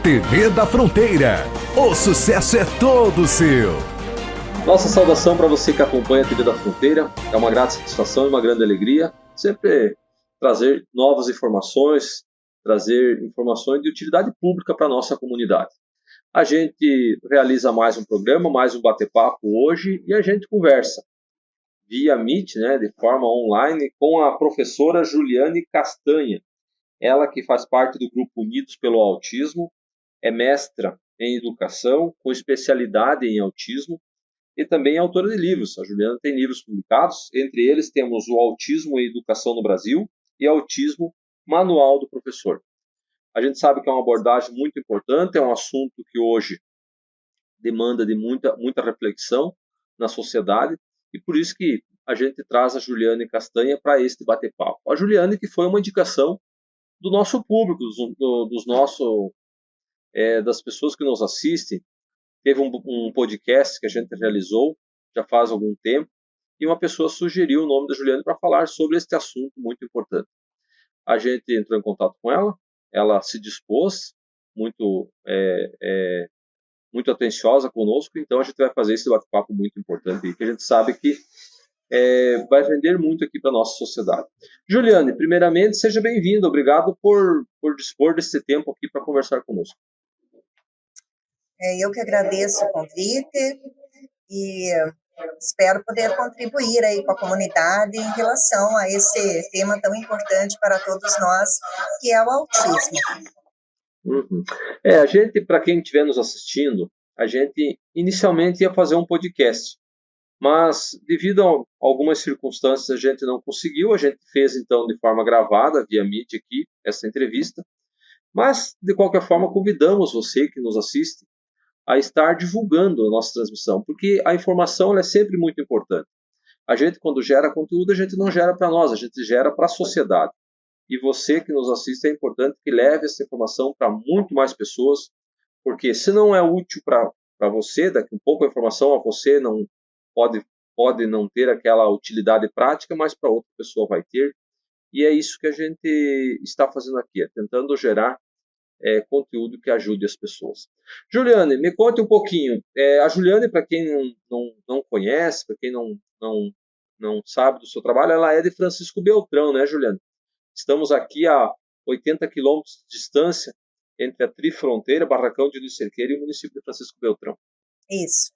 TV da Fronteira. O sucesso é todo seu. Nossa saudação para você que acompanha a TV da Fronteira. É uma grata satisfação e uma grande alegria sempre trazer novas informações, trazer informações de utilidade pública para a nossa comunidade. A gente realiza mais um programa, mais um bate-papo hoje e a gente conversa via Meet, de forma online, com a professora Juliane Castanha. Ela que faz parte do Grupo Unidos pelo Autismo, é mestra em educação, com especialidade em autismo e também é autora de livros. A Juliana tem livros publicados, entre eles temos o Autismo e Educação no Brasil e Autismo, Manual do Professor. A gente sabe que é uma abordagem muito importante, é um assunto que hoje demanda de muita reflexão na sociedade e por isso que a gente traz a Juliane Castanha para este bate-papo. A Juliane que foi uma indicação do nosso público, das pessoas que nos assistem. Teve um podcast que a gente realizou já faz algum tempo e uma pessoa sugeriu o nome da Juliane para falar sobre este assunto muito importante. A gente entrou em contato com ela, ela se dispôs, muito atenciosa conosco, então a gente vai fazer esse bate-papo muito importante que a gente sabe que vai render muito aqui para a nossa sociedade. Juliane, primeiramente, seja bem-vinda, obrigado por dispor desse tempo aqui para conversar conosco. Eu que agradeço o convite e espero poder contribuir aí com a comunidade em relação a esse tema tão importante para todos nós, que é o autismo. Uhum. A gente, para quem estiver nos assistindo, a gente inicialmente ia fazer um podcast, mas devido a algumas circunstâncias a gente não conseguiu, a gente fez então de forma gravada, via Meet aqui, essa entrevista, mas de qualquer forma convidamos você que nos assiste a estar divulgando a nossa transmissão, porque a informação ela é sempre muito importante. A gente, quando gera conteúdo, a gente não gera para nós, a gente gera para a sociedade. E você que nos assiste, é importante que leve essa informação para muito mais pessoas, porque se não é útil para você, daqui um pouco a informação a você não pode não ter aquela utilidade prática, mas para outra pessoa vai ter. E é isso que a gente está fazendo aqui, tentando gerar conteúdo que ajude as pessoas. Juliane, me conte um pouquinho. A Juliane, para quem não conhece, para quem não sabe do seu trabalho, ela é de Francisco Beltrão, né, Juliane? Estamos aqui a 80 quilômetros de distância entre a Trifronteira, Barracão de Luiz Cerqueira e o município de Francisco Beltrão. Isso.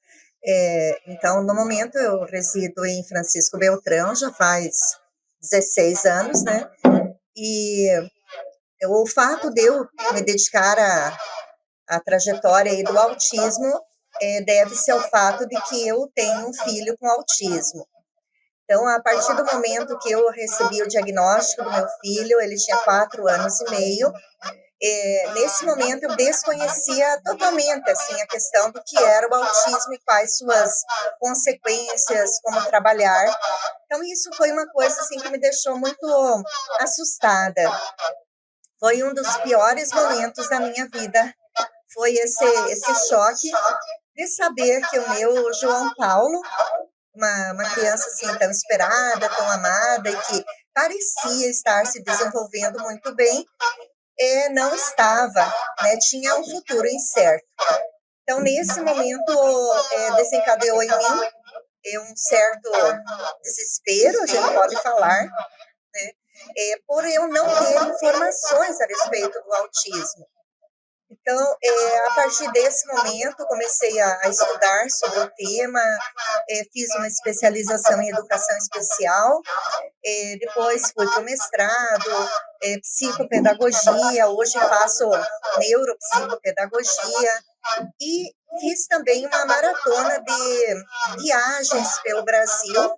Então, no momento, eu resido em Francisco Beltrão, já faz 16 anos, né? E o fato de eu me dedicar à trajetória aí do autismo deve-se ao fato de que eu tenho um filho com autismo. Então, a partir do momento que eu recebi o diagnóstico do meu filho, ele tinha 4 anos e meio, nesse momento eu desconhecia totalmente assim, a questão do que era o autismo e quais suas consequências, como trabalhar. Então, isso foi uma coisa assim, que me deixou muito assustada. Foi um dos piores momentos da minha vida, foi esse choque de saber que o meu João Paulo, uma criança assim tão esperada, tão amada e que parecia estar se desenvolvendo muito bem, não estava, tinha um futuro incerto. Então, nesse momento, desencadeou em mim um certo desespero, a gente pode falar, né? Por eu não ter informações a respeito do autismo. Então, a partir desse momento, comecei a estudar sobre o tema, fiz uma especialização em educação especial, depois fui para o mestrado, psicopedagogia, hoje faço neuropsicopedagogia, e fiz também uma maratona de viagens pelo Brasil,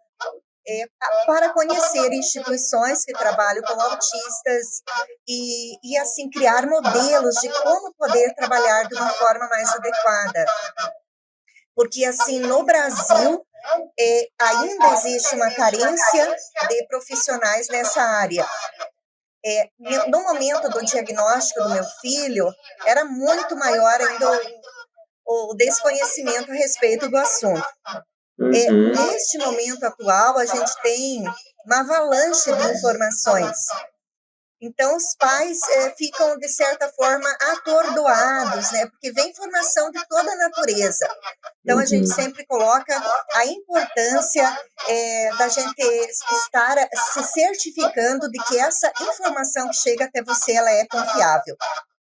para conhecer instituições que trabalham com autistas e assim criar modelos de como poder trabalhar de uma forma mais adequada. Porque assim, no Brasil, ainda existe uma carência de profissionais nessa área. No momento do diagnóstico do meu filho, era muito maior ainda o desconhecimento a respeito do assunto. Neste momento atual, a gente tem uma avalanche de informações. Então, os pais ficam, de certa forma, atordoados, né? Porque vem informação de toda a natureza. Então, a gente sempre coloca a importância da gente estar se certificando de que essa informação que chega até você, ela é confiável.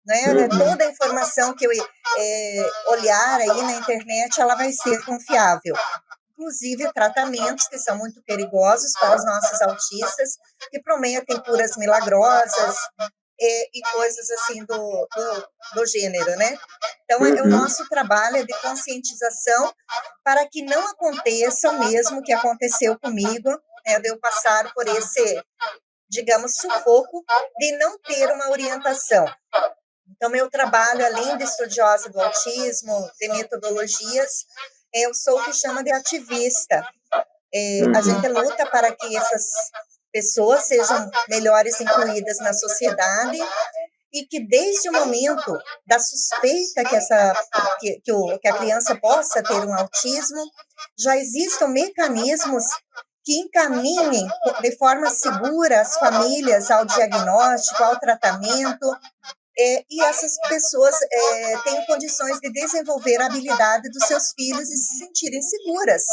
Não é? Toda a informação que eu olhar aí na internet, ela vai ser confiável. Inclusive tratamentos que são muito perigosos para os nossos autistas, que prometem curas milagrosas e coisas assim do gênero, né? Então, o nosso trabalho é de conscientização para que não aconteça o mesmo que aconteceu comigo, de eu passar por esse, digamos, sufoco de não ter uma orientação. Então, meu trabalho, além de estudiosa do autismo, de metodologias, eu sou o que chama de ativista. A gente luta para que essas pessoas sejam melhores incluídas na sociedade e que desde o momento da suspeita que a criança possa ter um autismo, já existam mecanismos que encaminhem de forma segura as famílias ao diagnóstico, ao tratamento, e essas pessoas têm condições de desenvolver a habilidade dos seus filhos e se sentirem seguras.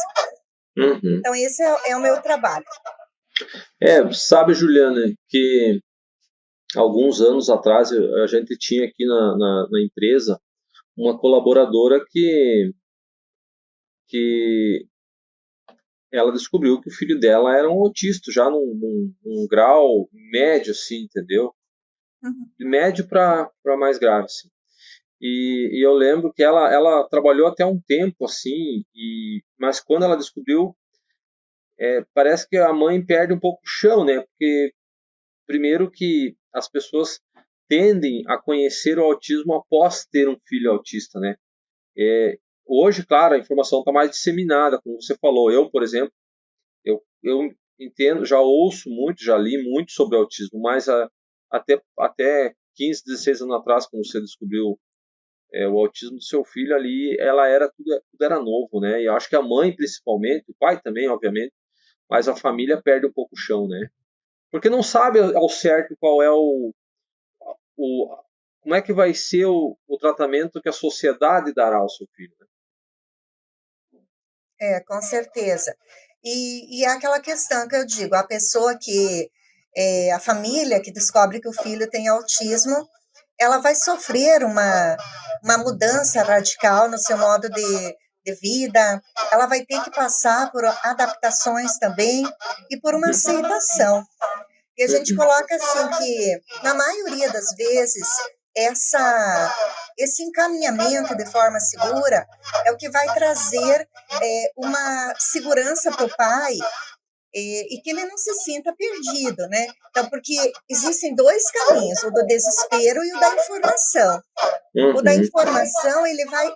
Então, esse é o meu trabalho. Sabe, Juliana, que alguns anos atrás a gente tinha aqui na empresa uma colaboradora que ela descobriu que o filho dela era um autista, já num grau médio, assim, entendeu? De médio para mais grave, assim. E eu lembro que ela trabalhou até um tempo, assim, mas quando ela descobriu, parece que a mãe perde um pouco o chão, né? Porque, primeiro que as pessoas tendem a conhecer o autismo após ter um filho autista, né? Hoje, claro, a informação está mais disseminada, como você falou. Eu, por exemplo, eu entendo, já ouço muito, já li muito sobre autismo, mas até 15, 16 anos atrás, quando você descobriu o autismo do seu filho ali, tudo era novo, né? E eu acho que a mãe, principalmente, o pai também, obviamente, mas a família perde um pouco o chão, né? Porque não sabe ao certo qual é como é que vai ser o tratamento que a sociedade dará ao seu filho, né? Com certeza. E é aquela questão que eu digo, a pessoa a família que descobre que o filho tem autismo, ela vai sofrer uma mudança radical no seu modo de vida, ela vai ter que passar por adaptações também e por uma aceitação. E a gente coloca assim que, na maioria das vezes, esse encaminhamento de forma segura é o que vai trazer uma segurança para o pai e que ele não se sinta perdido, né? Então, porque existem dois caminhos, o do desespero e o da informação. O da informação, ele vai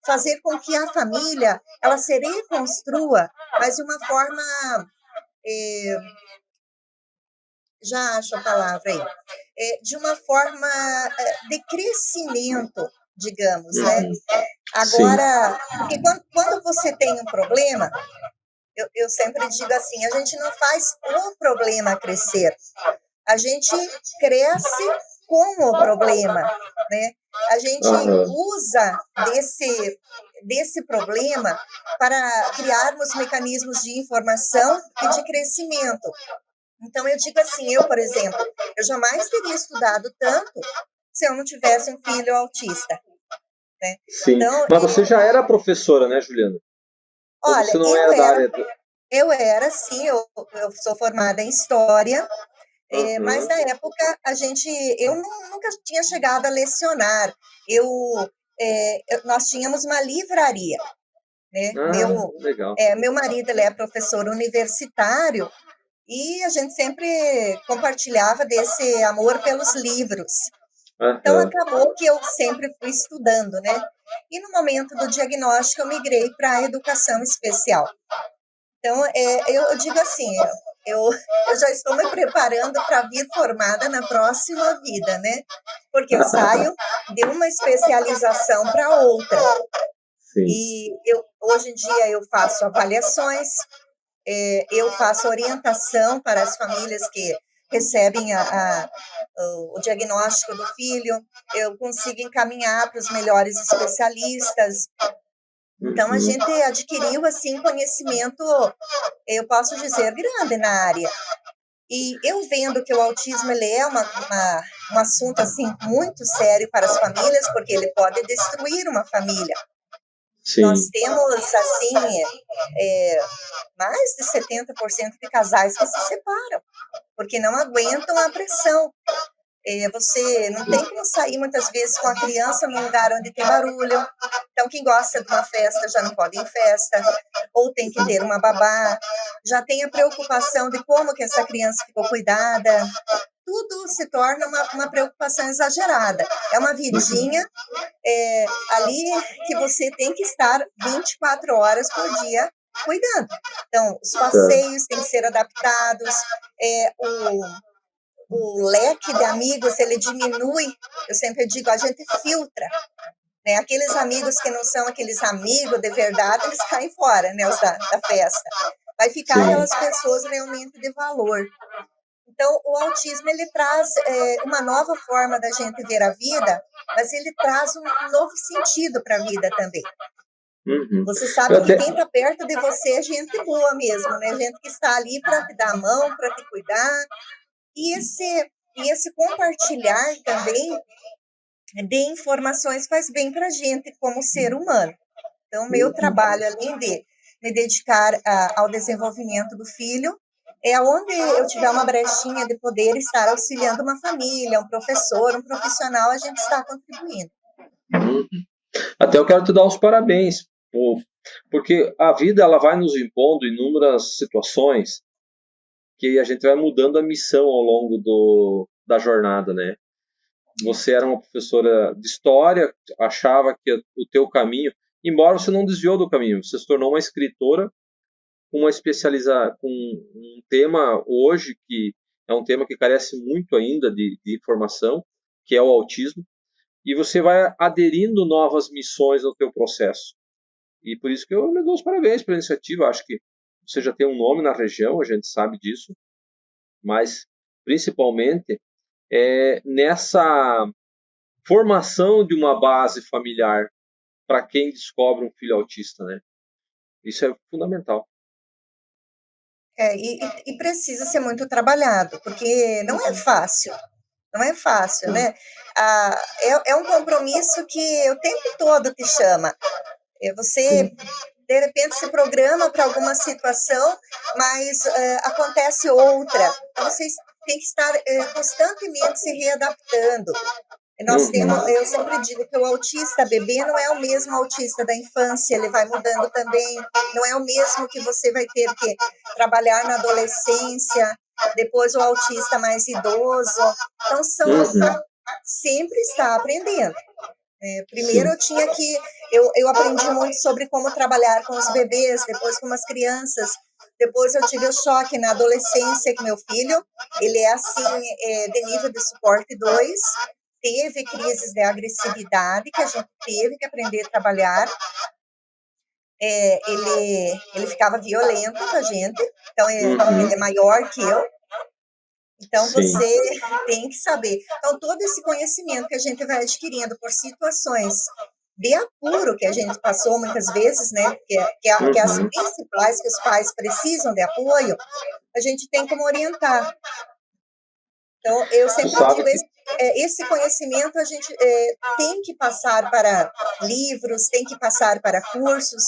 fazer com que a família, ela se reconstrua, mas de uma forma... já acho a palavra aí, de uma forma de crescimento, digamos, né? Agora, porque quando você tem um problema, eu sempre digo assim, a gente não faz o problema crescer, a gente cresce com o problema, né? A gente usa desse problema para criarmos mecanismos de informação e de crescimento. Então, eu digo assim, por exemplo, eu jamais teria estudado tanto se eu não tivesse um filho autista. Né? Sim, então, mas você já era professora, né, Juliana? Olha, você não era da área eu era, sim, eu sou formada em História, mas na época eu nunca tinha chegado a lecionar. Nós tínhamos uma livraria. Né? Legal. Meu marido ele é professor universitário, e a gente sempre compartilhava desse amor pelos livros. Então, acabou que eu sempre fui estudando, né? E no momento do diagnóstico, eu migrei para a educação especial. Então, eu digo assim, eu já estou me preparando para vir formada na próxima vida, né? Porque eu saio de uma especialização para outra. Sim. E hoje em dia eu faço avaliações, eu faço orientação para as famílias que recebem o diagnóstico do filho, eu consigo encaminhar para os melhores especialistas. Então, a gente adquiriu, assim, conhecimento, eu posso dizer, grande na área. E eu vendo que o autismo ele é um assunto, assim, muito sério para as famílias, porque ele pode destruir uma família. Nós Sim. temos, assim, mais de 70% de casais que se separam, porque não aguentam a pressão. Você não tem como sair muitas vezes com a criança num lugar onde tem barulho. Então, quem gosta de uma festa já não pode ir em festa, ou tem que ter uma babá. Já tem a preocupação de como que essa criança ficou cuidada. Tudo se torna uma preocupação exagerada. É uma vidinha ali que você tem que estar 24 horas por dia cuidando. Então, os passeios têm que ser adaptados, o leque de amigos, ele diminui, eu sempre digo, a gente filtra, né? Aqueles amigos que não são aqueles amigos de verdade, eles caem fora, né, os da festa. Vai ficar aquelas pessoas realmente de valor. Então, o autismo, ele traz uma nova forma da gente ver a vida, mas ele traz um novo sentido para a vida também. Você sabe que quem está perto de você é gente boa mesmo, né? Gente que está ali para te dar a mão, para te cuidar. E esse compartilhar também de informações faz bem para a gente como ser humano. Então, meu trabalho, além de me dedicar ao desenvolvimento do filho, é onde eu tiver uma brechinha de poder estar auxiliando uma família, um professor, um profissional, a gente está contribuindo. Até eu quero te dar os parabéns, porque a vida ela vai nos impondo inúmeras situações que a gente vai mudando a missão ao longo da jornada, né? Você era uma professora de história, achava que o teu caminho, embora você não desviou do caminho, você se tornou uma escritora com com um tema hoje que é um tema que carece muito ainda de informação, que é o autismo, e você vai aderindo novas missões no teu processo. E por isso que eu lhe dou os parabéns pela iniciativa. Acho que você já tem um nome na região, a gente sabe disso, mas principalmente nessa formação de uma base familiar para quem descobre um filho autista, né? Isso é fundamental. E precisa ser muito trabalhado, porque não é fácil. Não é fácil, né? É um compromisso que o tempo todo te chama. Você, de repente, se programa para alguma situação, mas acontece outra. Então, você tem que estar constantemente se readaptando. Eu sempre digo que o autista bebê não é o mesmo autista da infância, ele vai mudando também, não é o mesmo que você vai ter que trabalhar na adolescência, depois o autista mais idoso. Então, sempre está aprendendo. Primeiro eu aprendi muito sobre como trabalhar com os bebês, depois com as crianças, depois eu tive o choque na adolescência, que meu filho, ele é assim, de nível de suporte 2, teve crises de agressividade que a gente teve que aprender a trabalhar. Ele ficava violento com a gente, então ele é maior que eu. Então, você tem que saber. Então, todo esse conhecimento que a gente vai adquirindo por situações de apuro que a gente passou muitas vezes, né, que é as principais que os pais precisam de apoio, a gente tem como orientar. Então, eu sempre digo, esse conhecimento a gente tem que passar para livros, tem que passar para cursos,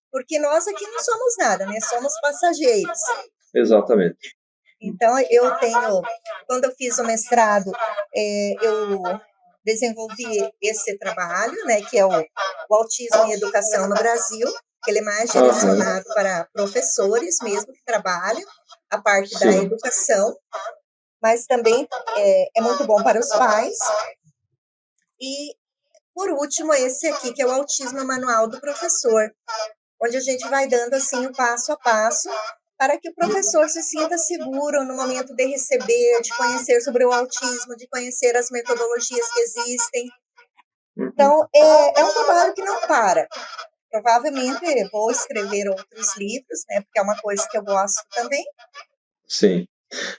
porque nós aqui não somos nada, né? Somos passageiros. Exatamente. Então, quando eu fiz o mestrado, eu desenvolvi esse trabalho, né, que é o Autismo e Educação no Brasil, que ele é mais direcionado para professores mesmo que trabalham a parte da educação, mas também é muito bom para os pais. E, por último, esse aqui, que é o Autismo Manual do Professor, onde a gente vai dando assim o passo a passo para que o professor se sinta seguro no momento de receber, de conhecer sobre o autismo, de conhecer as metodologias que existem. Então, é um trabalho que não para. Provavelmente vou escrever outros livros, né, porque é uma coisa que eu gosto também. Sim.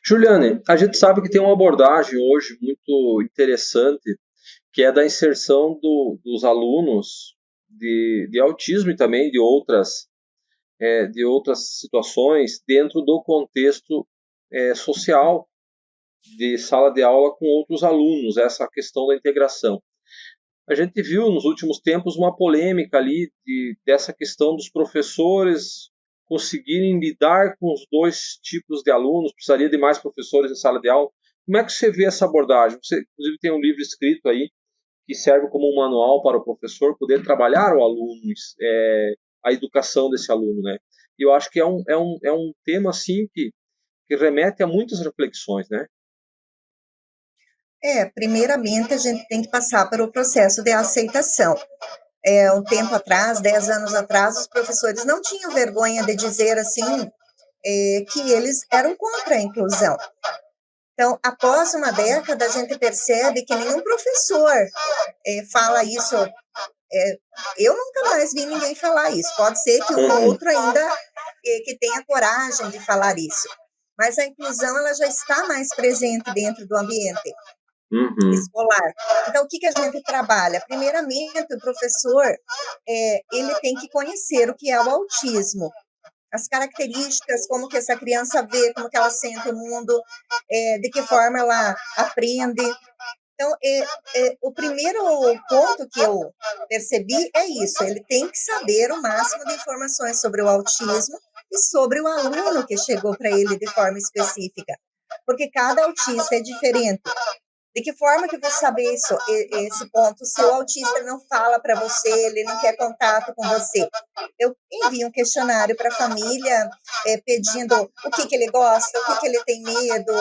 Juliane, a gente sabe que tem uma abordagem hoje muito interessante, que é da inserção dos alunos de autismo e também de outras situações dentro do contexto social de sala de aula com outros alunos, essa questão da integração. A gente viu nos últimos tempos uma polêmica ali dessa questão dos professores conseguirem lidar com os dois tipos de alunos, precisaria de mais professores em sala de aula. Como é que você vê essa abordagem? Você, inclusive, tem um livro escrito aí que serve como um manual para o professor poder trabalhar o aluno, a educação desse aluno, né? E eu acho que é um tema, assim, que remete a muitas reflexões, né? Primeiramente a gente tem que passar pelo processo de aceitação. Um tempo atrás, 10 anos atrás, os professores não tinham vergonha de dizer assim, que eles eram contra a inclusão. Então, após uma década, a gente percebe que nenhum professor fala isso. Eu nunca mais vi ninguém falar isso. Pode ser que um ou outro ainda que tenha coragem de falar isso. Mas a inclusão ela já está mais presente dentro do ambiente escolar. Então, o que a gente trabalha? Primeiramente, o professor ele tem que conhecer o que é o autismo, as características, como que essa criança vê, como que ela sente o mundo, de que forma ela aprende. Então, o primeiro ponto que eu percebi é isso, ele tem que saber o máximo de informações sobre o autismo e sobre o aluno que chegou para ele de forma específica, porque cada autista é diferente. De que forma que eu vou saber isso, esse ponto? Se o autista não fala para você, ele não quer contato com você. Eu envio um questionário para a família pedindo o que ele gosta, o que ele tem medo.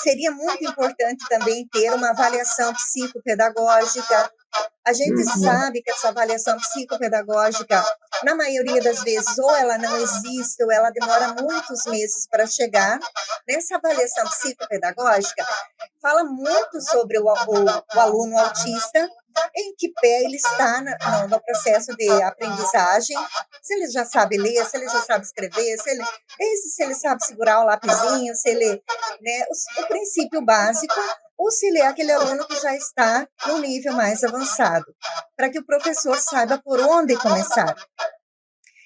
Seria muito importante também ter uma avaliação psicopedagógica. A gente sabe que essa avaliação psicopedagógica, na maioria das vezes, ou ela não existe, ou ela demora muitos meses para chegar. Nessa avaliação psicopedagógica, fala muito sobre o aluno autista, em que pé ele está no processo de aprendizagem, se ele já sabe ler, se ele já sabe escrever, se ele sabe segurar o lapisinho, se ele, né, o princípio básico, ou se ele é aquele aluno que já está no nível mais avançado, para que o professor saiba por onde começar.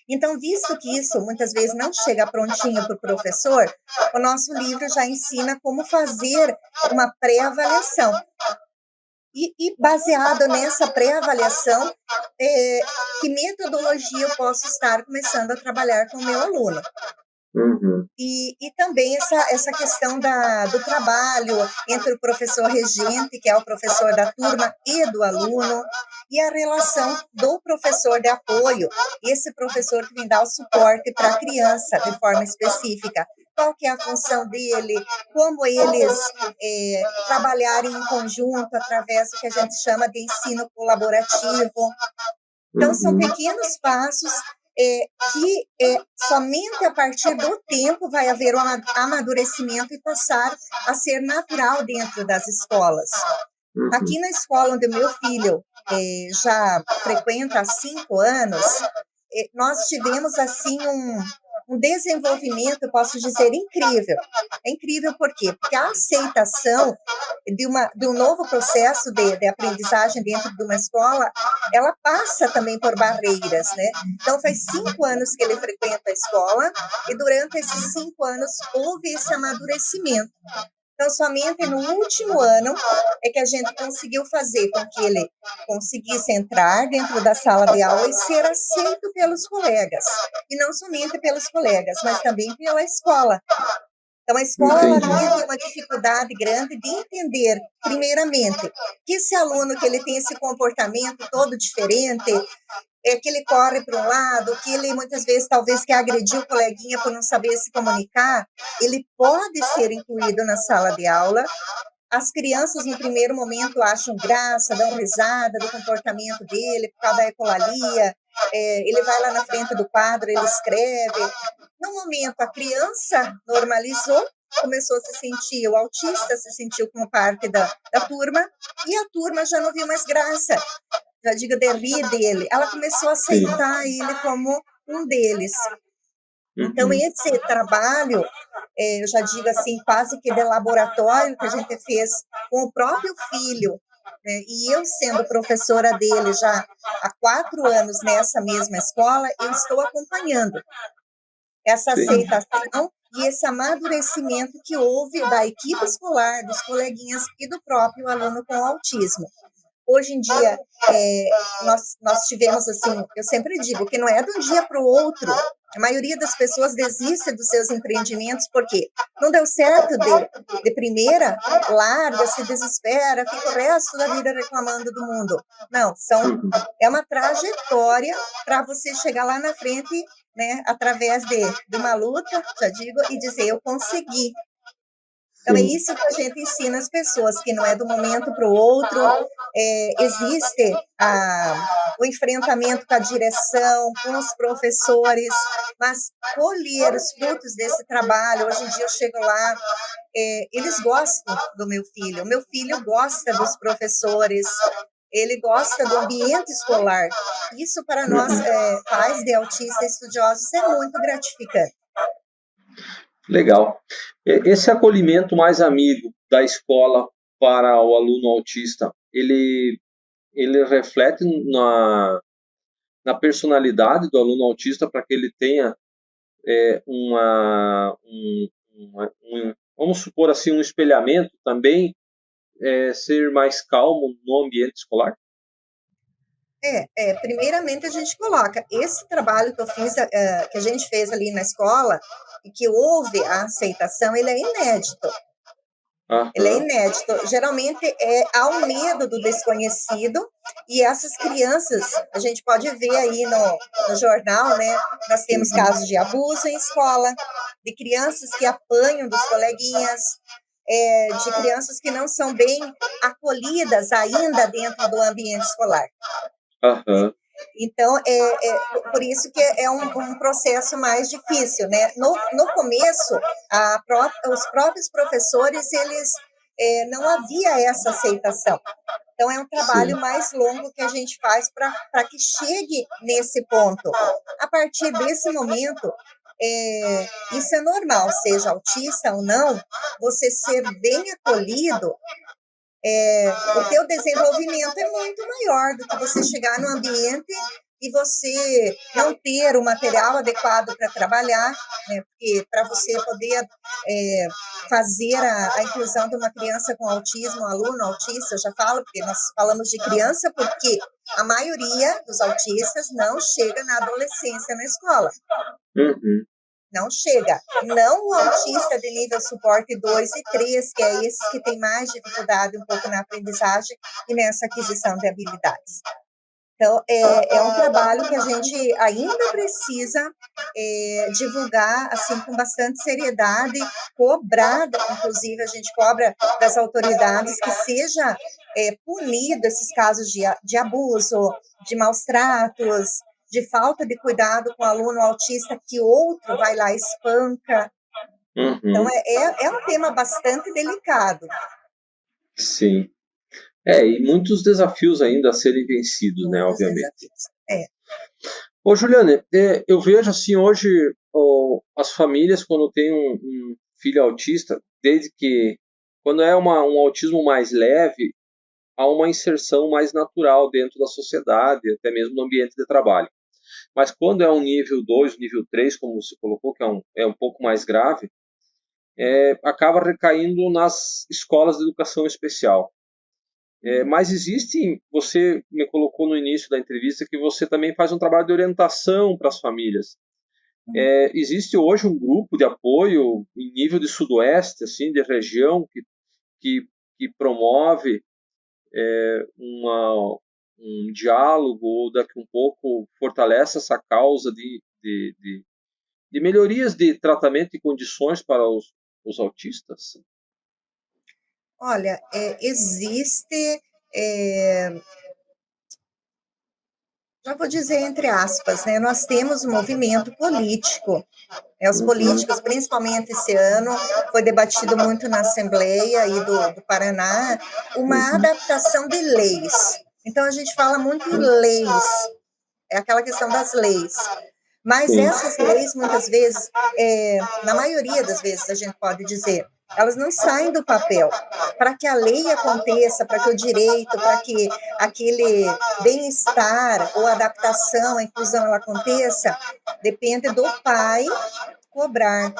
Então, visto que isso muitas vezes não chega prontinho para o professor, o nosso livro já ensina como fazer uma pré-avaliação. E baseado nessa pré-avaliação, que metodologia eu posso estar começando a trabalhar com o meu aluno. E também essa questão do trabalho entre o professor regente, que é o professor da turma, e do aluno, e a relação do professor de apoio, esse professor que vem dar o suporte para a criança de forma específica. Qual que é a função dele, como eles trabalharem em conjunto através do que a gente chama de ensino colaborativo. Então, são pequenos passos que somente a partir do tempo vai haver um amadurecimento e passar a ser natural dentro das escolas. Aqui na escola onde meu filho já frequenta há 5 anos, nós tivemos assim um desenvolvimento, eu posso dizer, incrível. É incrível por quê? Porque a aceitação de um novo processo de aprendizagem dentro de uma escola, ela passa também por barreiras, né? Então, faz 5 anos que ele frequenta a escola e durante esses 5 anos houve esse amadurecimento. Então, somente no último ano é que a gente conseguiu fazer com que ele conseguisse entrar dentro da sala de aula e ser aceito pelos colegas. E não somente pelos colegas, mas também pela escola. Então, a escola ela teve uma dificuldade grande de entender, primeiramente, que esse aluno que ele tem esse comportamento todo diferente, que ele corre para um lado, que ele muitas vezes talvez quer agredir o coleguinha por não saber se comunicar, ele pode ser incluído na sala de aula. As crianças, no primeiro momento, acham graça, dão risada do comportamento dele, por causa da ecolalia, ele vai lá na frente do quadro, ele escreve. No momento, a criança normalizou, começou a se sentir, o autista se sentiu como parte da turma, e a turma já não viu mais graça. Já digo, de rir dele. Ela começou a aceitar ele como um deles. Então, Uhum. esse trabalho, eu já digo assim, quase que de laboratório que a gente fez com o próprio filho, né? E eu, sendo professora dele já há 4 anos nessa mesma escola, eu estou acompanhando essa Sim. aceitação e esse amadurecimento que houve da equipe escolar, dos coleguinhas e do próprio aluno com autismo. Hoje em dia, nós tivemos, assim, eu sempre digo que não é de um dia para o outro. A maioria das pessoas desiste dos seus empreendimentos porque não deu certo de primeira, larga, se desespera, fica o resto da vida reclamando do mundo. Não, Uhum. é uma trajetória para você chegar lá na frente, né, através de uma luta, já digo, e dizer, eu consegui. Então, é Sim. isso que a gente ensina as pessoas, que não é do momento para o outro, existe o enfrentamento com a direção, com os professores, mas colher os frutos desse trabalho, hoje em dia eu chego lá, eles gostam do o meu filho gosta dos professores, ele gosta do ambiente escolar. Isso para nós, Uhum. pais de autistas estudiosos, é muito gratificante. Legal. Esse acolhimento mais amigo da escola para o aluno autista, ele reflete na personalidade do aluno autista para que ele tenha vamos supor assim, um espelhamento também, ser mais calmo no ambiente escolar? Primeiramente a gente coloca esse trabalho que eu fiz, que a gente fez ali na escola, e que houve a aceitação, ele é inédito. Ele é Aham. inédito. Geralmente há um medo do desconhecido, e essas crianças, a gente pode ver aí no jornal, né? Nós temos Uhum. casos de abuso em escola, de crianças que apanham dos coleguinhas, de crianças que não são bem acolhidas ainda dentro do ambiente escolar. Aham. Então, por isso que é um processo mais difícil, né? No começo, os próprios professores, eles não havia essa aceitação. Então, é um Sim. trabalho mais longo que a gente faz para que chegue nesse ponto. A partir desse momento, isso é normal, seja autista ou não, você ser bem acolhido, o teu desenvolvimento é muito maior do que você chegar no ambiente e você não ter o material adequado para trabalhar, né? Porque para você poder fazer a inclusão de uma criança com autismo, um aluno autista, eu já falo, porque nós falamos de criança, porque a maioria dos autistas não chega na adolescência na escola. Uhum. Não chega. Não o autista de nível suporte 2 e 3, que é esses que têm mais dificuldade um pouco na aprendizagem e nessa aquisição de habilidades. Então, é um trabalho que a gente ainda precisa divulgar assim, com bastante seriedade, cobrar, inclusive a gente cobra das autoridades que seja punido esses casos de abuso, de maus tratos, de falta de cuidado com o aluno autista que outro vai lá e espanca. Então, Uhum. é um tema bastante delicado. Sim. E muitos desafios ainda a serem vencidos, né, Muitos obviamente. desafios. Ô, Juliane, eu vejo assim hoje as famílias quando tem um filho autista, desde que quando é um autismo mais leve, há uma inserção mais natural dentro da sociedade, até mesmo no ambiente de trabalho. Mas quando é um nível 2, nível 3, como você colocou, que é um pouco mais grave, acaba recaindo nas escolas de educação especial. Mas existe, você me colocou no início da entrevista que você também faz um trabalho de orientação para as famílias. Existe hoje um grupo de apoio em nível de sudoeste, assim, de região, que promove um diálogo, ou daqui um pouco fortalece essa causa de melhorias de tratamento e condições para os autistas? Olha, existe, eh, já vou dizer entre aspas, né, nós temos um movimento político, né, os Uhum. políticos, principalmente esse ano, foi debatido muito na Assembleia aí do Paraná, uma Uhum. adaptação de leis. Então, a gente fala muito em leis, é aquela questão das leis. Mas Sim. essas leis, muitas vezes, na maioria das vezes, a gente pode dizer, elas não saem do papel. Para que a lei aconteça, para que o direito, para que aquele bem-estar ou adaptação, a inclusão ela aconteça, depende do pai cobrar.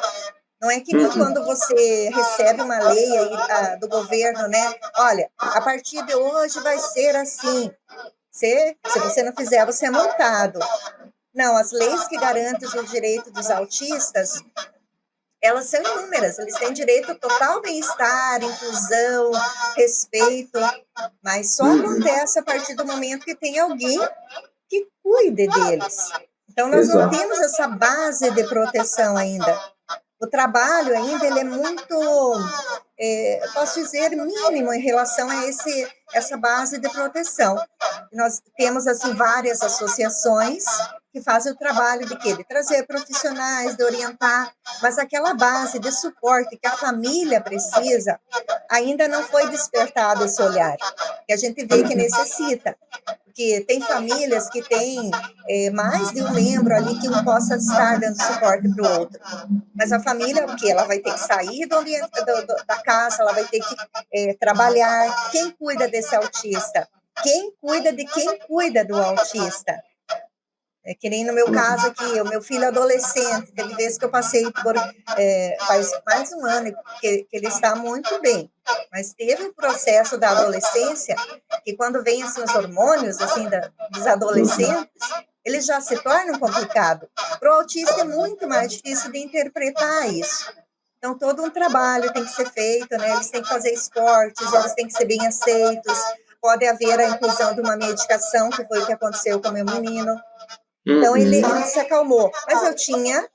Não é que nem Uhum. quando você recebe uma lei aí, do governo, né? Olha, a partir de hoje vai ser assim. Se você não fizer, você é multado. Não, as leis que garantem os direitos dos autistas, elas são inúmeras. Eles têm direito a total bem-estar, inclusão, respeito, mas só acontece a partir do momento que tem alguém que cuide deles. Então, nós não Exato. temos essa base de proteção ainda. O trabalho ainda ele é muito, posso dizer, mínimo em relação a essa base de proteção. Nós temos assim várias associações que fazem o trabalho de quê? De trazer profissionais, de orientar, mas aquela base de suporte que a família precisa, ainda não foi despertado esse olhar, que a gente vê que necessita. Porque tem famílias que têm mais de um membro ali que um possa estar dando suporte para o outro. Mas a família, o quê? Ela vai ter que sair da casa, ela vai ter que trabalhar. Quem cuida desse autista? Quem cuida de quem cuida do autista? É que nem no meu caso aqui, o meu filho adolescente, teve vezes que eu passei por, faz mais um ano que ele está muito bem, mas teve um processo da adolescência que quando vem assim, os hormônios assim, dos adolescentes, eles já se tornam complicados. Para o autista é muito mais difícil de interpretar isso. Então, todo um trabalho tem que ser feito, né? Eles têm que fazer esportes, eles têm que ser bem aceitos, pode haver a inclusão de uma medicação, que foi o que aconteceu com o meu menino. Então, ele se acalmou. Mas eu tinha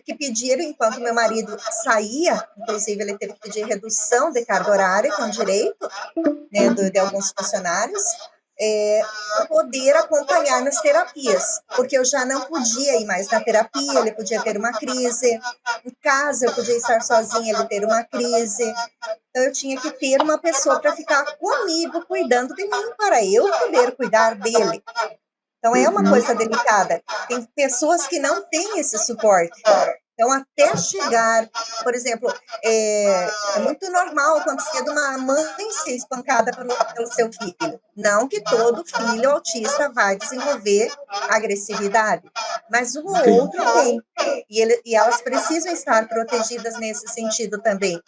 que pedir, enquanto meu marido saía, inclusive ele teve que pedir redução de carga horária, que é um direito, né, de alguns funcionários, poder acompanhar nas terapias, porque eu já não podia ir mais na terapia, ele podia ter uma crise, em casa eu podia estar sozinha, ele ter uma crise, então eu tinha que ter uma pessoa para ficar comigo, cuidando de mim, para eu poder cuidar dele. Então, é uma coisa delicada. Tem pessoas que não têm esse suporte. Então, até chegar, por exemplo, é muito normal acontecer de uma mãe ser espancada pelo seu filho. Não que todo filho autista vai desenvolver agressividade, mas um ou outro tem. E elas precisam estar protegidas nesse sentido também.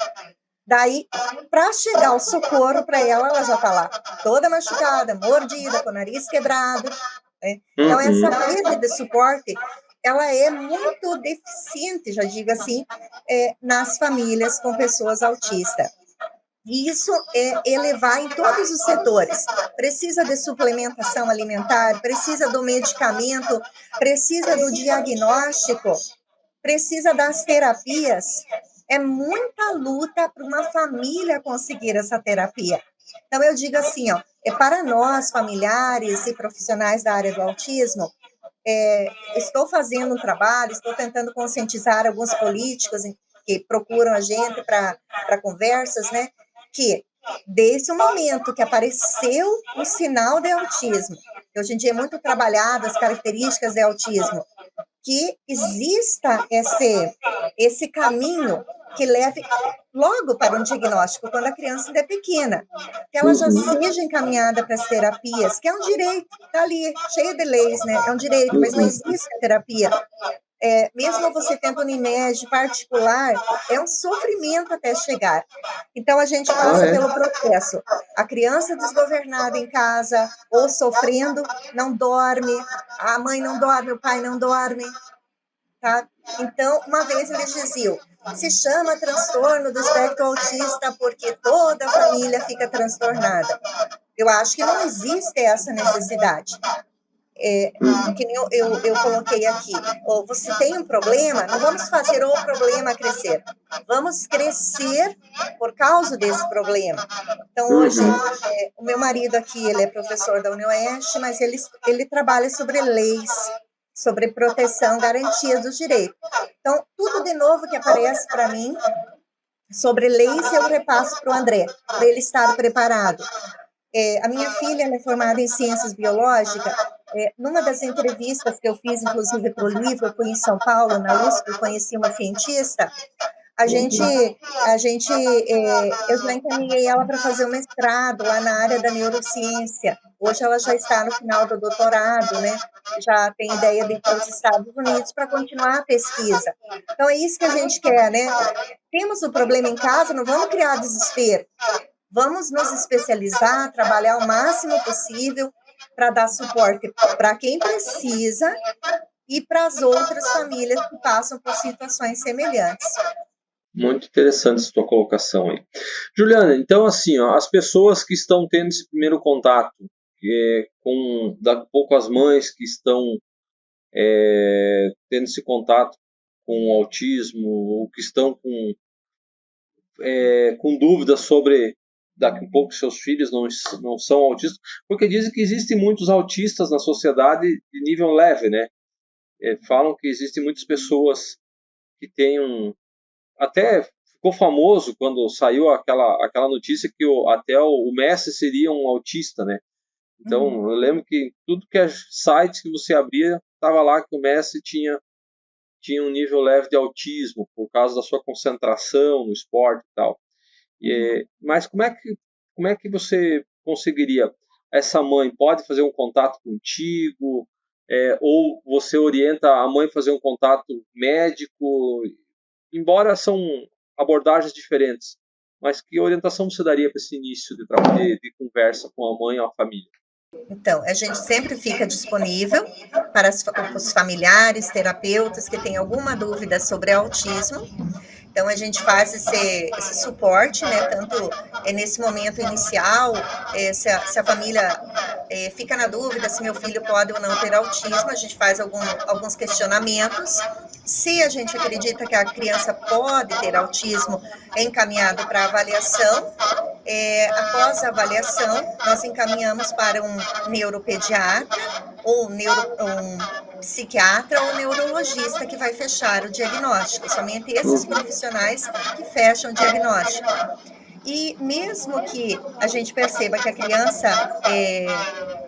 Daí, para chegar o socorro para ela já está lá, toda machucada, mordida, com o nariz quebrado. Né? Então, essa rede de suporte, ela é muito deficiente, já digo assim, nas famílias com pessoas autistas. E isso é elevar em todos os setores. Precisa de suplementação alimentar, precisa do medicamento, precisa do diagnóstico, precisa das terapias. É muita luta para uma família conseguir essa terapia. Então, eu digo assim, ó, para nós, familiares e profissionais da área do autismo, estou fazendo um trabalho, estou tentando conscientizar alguns políticos que procuram a gente para conversas, né, que desde o momento que apareceu o sinal de autismo, que hoje em dia é muito trabalhado as características de autismo, que exista esse caminho que leve logo para um diagnóstico, quando a criança ainda é pequena, que ela já seja encaminhada para as terapias, que é um direito, está ali, cheio de leis, né? É um direito, mas não existe a terapia. Mesmo você tendo Unimed particular, é um sofrimento até chegar. Então, a gente passa pelo processo. A criança desgovernada em casa, ou sofrendo, não dorme, a mãe não dorme, o pai não dorme, tá? Então, uma vez eles diziam, se chama transtorno do espectro autista porque toda a família fica transtornada. Eu acho que não existe essa necessidade. Que nem eu coloquei aqui, você tem um problema, não vamos fazer o problema crescer, vamos crescer por causa desse problema. Então, hoje, o meu marido aqui, ele é professor da UniOeste, mas ele trabalha sobre leis, sobre proteção, garantia dos direitos. Então, tudo de novo que aparece para mim sobre leis, eu repasso para o André, para ele estar preparado. A minha filha é formada em ciências biológicas, Numa das entrevistas que eu fiz, inclusive para o livro, eu fui em São Paulo, na USP, eu conheci uma cientista. Eu já encaminhei ela para fazer um mestrado lá na área da neurociência. Hoje ela já está no final do doutorado, né? Já tem ideia de ir para os Estados Unidos para continuar a pesquisa. Então, é isso que a gente quer, né? Temos o problema em casa, não vamos criar desespero. Vamos nos especializar, trabalhar o máximo possível para dar suporte para quem precisa e para as outras famílias que passam por situações semelhantes. Muito interessante essa tua colocação aí. Juliana, então assim, ó, as pessoas que estão tendo esse primeiro contato com, daqui a pouco as mães que estão tendo esse contato com o autismo, ou que estão com dúvidas sobre daqui a pouco seus filhos não são autistas, porque dizem que existem muitos autistas na sociedade de nível leve, né? Falam que existem muitas pessoas que têm até ficou famoso quando saiu aquela notícia que até o Messi seria um autista, né? Então, eu lembro que tudo que é site que você abria, estava lá que o Messi tinha um nível leve de autismo, por causa da sua concentração no esporte e tal. Mas como é que você conseguiria? Essa mãe pode fazer um contato contigo? Ou você orienta a mãe a fazer um contato médico? Embora são abordagens diferentes, mas que orientação você daria para esse início de conversa com a mãe ou a família? Então, a gente sempre fica disponível para os familiares, terapeutas que têm alguma dúvida sobre autismo. Então, a gente faz esse suporte, né? Tanto nesse momento inicial, se a família fica na dúvida se meu filho pode ou não ter autismo, a gente faz alguns questionamentos. Se a gente acredita que a criança pode ter autismo, é encaminhado para avaliação. Após a avaliação, nós encaminhamos para um neuropediatra ou um psiquiatra ou neurologista que vai fechar o diagnóstico. Somente esses profissionais que fecham o diagnóstico. E mesmo que a gente perceba que a criança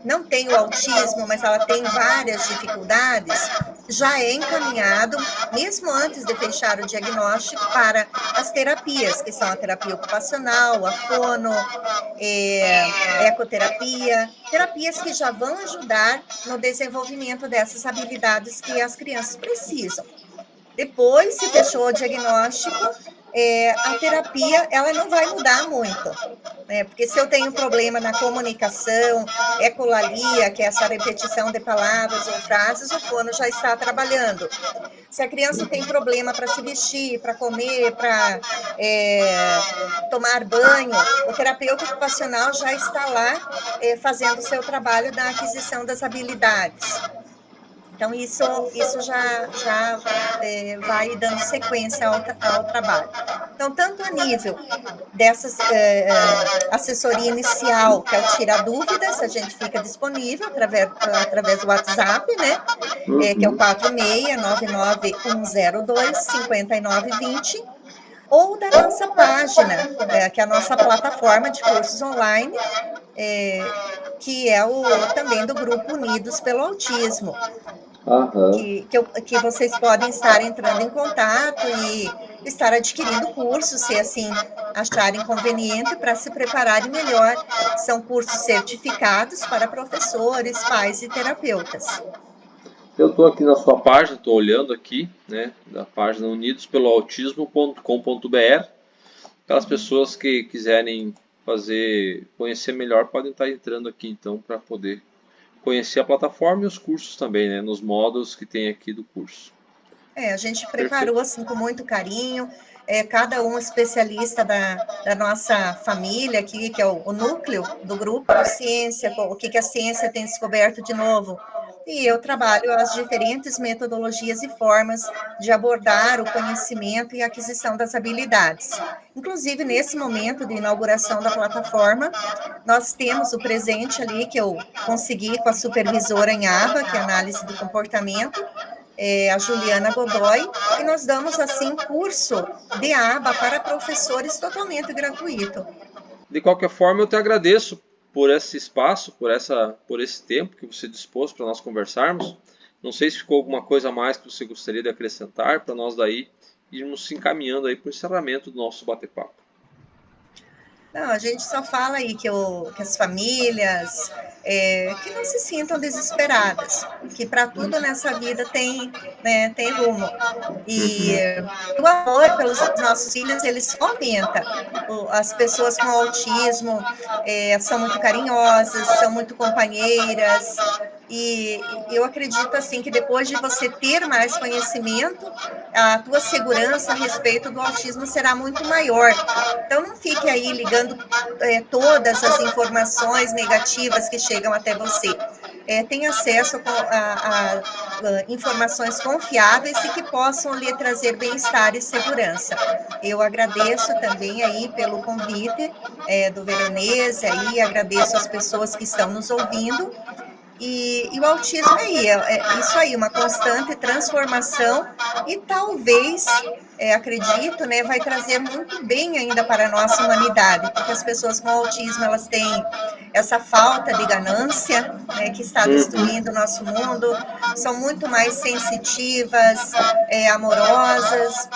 não tem o autismo, mas ela tem várias dificuldades, já é encaminhado, mesmo antes de fechar o diagnóstico, para as terapias, que são a terapia ocupacional, a fono, ecoterapia, terapias que já vão ajudar no desenvolvimento dessas habilidades que as crianças precisam. Depois, se fechou o diagnóstico, a terapia ela não vai mudar muito, né? Porque se eu tenho problema na comunicação, ecolalia, que é essa repetição de palavras ou frases, o fono já está trabalhando. Se a criança tem problema para se vestir, para comer, para tomar banho, o terapeuta ocupacional já está lá fazendo o seu trabalho da aquisição das habilidades. Então, isso já vai dando sequência ao trabalho. Então, tanto a nível dessas assessoria inicial, que é o Tira Dúvidas, a gente fica disponível através do WhatsApp, né? Que é o 46991025920, ou da nossa página, que é a nossa plataforma de cursos online, que é também do Grupo Unidos pelo Autismo. Que vocês podem estar entrando em contato e estar adquirindo cursos, se assim acharem conveniente, para se prepararem melhor. São cursos certificados para professores, pais e terapeutas. Eu estou aqui na sua página, estou olhando aqui, né, da página unidospeloautismo.com.br. Aquelas pessoas que quiserem conhecer melhor, podem estar entrando aqui então para poder conhecer a plataforma e os cursos também, né, nos módulos que tem aqui do curso. A gente preparou assim com muito carinho, cada um especialista da nossa família aqui, que é o núcleo do grupo de ciência, o que a ciência tem descoberto de novo. E eu trabalho as diferentes metodologias e formas de abordar o conhecimento e a aquisição das habilidades. Inclusive, nesse momento de inauguração da plataforma, nós temos o presente ali que eu consegui com a supervisora em aba, que é análise do comportamento, a Juliana Godoy, e nós damos, assim, curso de aba para professores totalmente gratuito. De qualquer forma, eu te agradeço por esse espaço, por esse tempo que você dispôs para nós conversarmos. Não sei se ficou alguma coisa a mais que você gostaria de acrescentar para nós daí irmos se encaminhando aí para o encerramento do nosso bate-papo. Não, a gente só fala aí que as famílias que não se sintam desesperadas, que para tudo nessa vida tem, né, tem rumo. E o amor pelos nossos filhos, eles aumenta. As pessoas com autismo são muito carinhosas, são muito companheiras, e eu acredito assim que depois de você ter mais conhecimento, a tua segurança a respeito do autismo será muito maior. Então não fique aí ligando todas as informações negativas que chegam até você. Tenha acesso a informações confiáveis e que possam lhe trazer bem-estar e segurança. Eu agradeço também aí pelo convite do Veronese, aí agradeço as pessoas que estão nos ouvindo. E o autismo é isso aí, uma constante transformação e talvez, acredito, né, vai trazer muito bem ainda para a nossa humanidade, porque as pessoas com autismo, elas têm essa falta de ganância, né, que está destruindo o nosso mundo, são muito mais sensitivas, amorosas,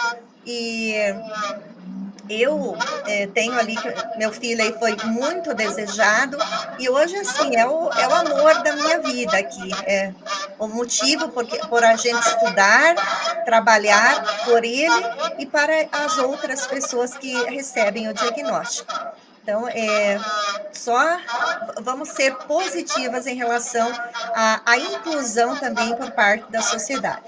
e eu tenho ali, meu filho aí foi muito desejado, e hoje, assim, é o amor da minha vida aqui, o motivo por a gente estudar, trabalhar por ele e para as outras pessoas que recebem o diagnóstico. Então, só vamos ser positivas em relação à inclusão também por parte da sociedade.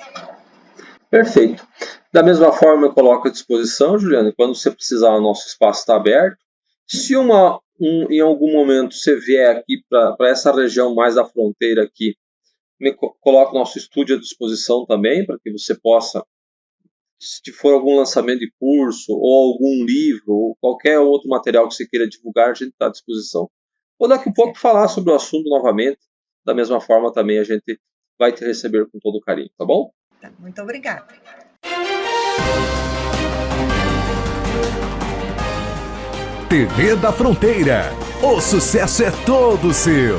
Perfeito. Da mesma forma, eu coloco à disposição, Juliana, quando você precisar, o nosso espaço está aberto. Se em algum momento você vier aqui para essa região mais da fronteira aqui, coloco o nosso estúdio à disposição também, para que você possa, se for algum lançamento de curso, ou algum livro, ou qualquer outro material que você queira divulgar, a gente está à disposição. Vou daqui a pouco falar sobre o assunto novamente. Da mesma forma, também a gente vai te receber com todo carinho, tá bom? Muito obrigada. TV da Fronteira. O sucesso é todo seu.